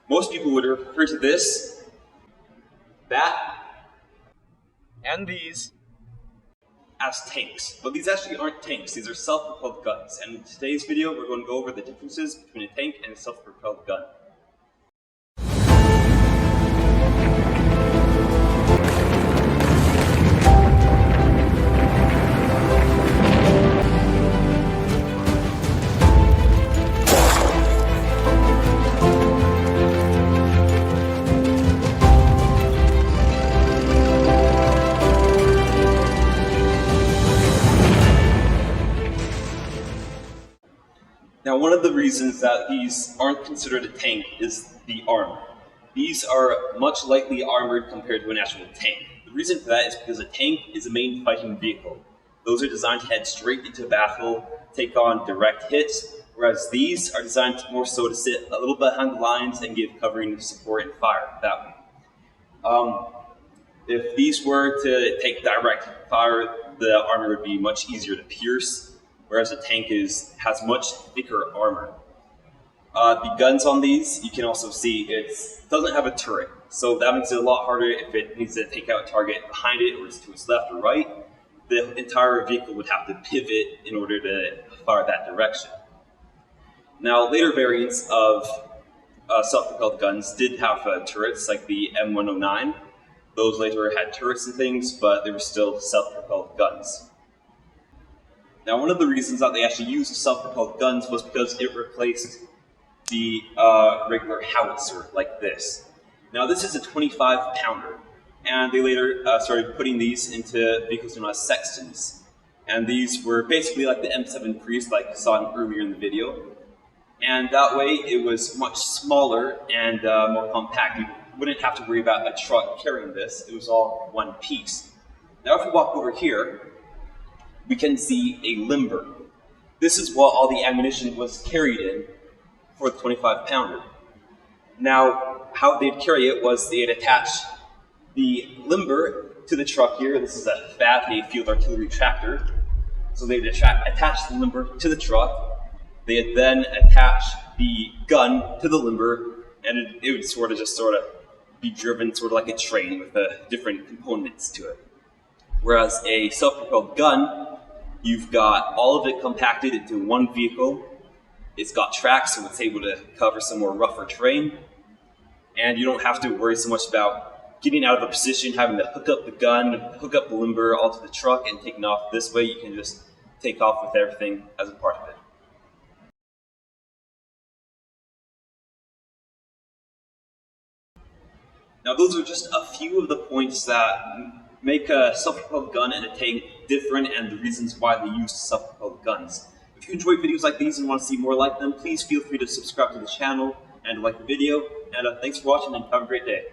Most people would refer to this, that, and these as tanks. But these actually aren't tanks, these are self-propelled guns. And in today's video, we're going to go over the differences between a tank and a self-propelled gun. Now, one of the reasons that these aren't considered a tank is the armor. These are much lightly armored compared to an actual tank. The reason for that is because a tank is a main fighting vehicle. Those are designed to head straight into battle, take on direct hits, whereas these are designed more so to sit a little behind the lines and give covering, support, and fire that way. If these were to take direct fire, the armor would be much easier to pierce, whereas a tank has much thicker armor. The guns on these, you can also see it doesn't have a turret, so that makes it a lot harder if it needs to take out a target behind it or to its left or right. The entire vehicle would have to pivot in order to fire that direction. Now, later variants of self-propelled guns did have turrets, like the M109. Those later had turrets and things, but they were still self-propelled guns. Now, one of the reasons that they actually used self-propelled guns was because it replaced the regular howitzer like this. Now, this is a 25-pounder, and they later started putting these into vehicles known as sextons. And these were basically like the M7 Priest, like you saw earlier in the video. And that way, it was much smaller and more compact. You wouldn't have to worry about a truck carrying this. It was all one piece. Now, if we walk over here, we can see a limber. This is what all the ammunition was carried in for the 25-pounder. Now, how they'd carry it was they'd attach the limber to the truck here. This is a FAT, a field artillery tractor. So they'd attach the limber to the truck. They'd then attach the gun to the limber, and it would sort of be driven sort of like a train with different components to it. Whereas a self-propelled gun, you've got all of it compacted into one vehicle. It's got tracks, so it's able to cover some more rougher terrain. And you don't have to worry so much about getting out of a position, having to hook up the gun, hook up the limber onto the truck, and taking off this way. You can just take off with everything as a part of it. Now, those are just a few of the points that make a self-propelled gun and a tank different, and the reasons why they use self-propelled guns. If you enjoy videos like these and want to see more like them, please feel free to subscribe to the channel and like the video. And thanks for watching, and have a great day.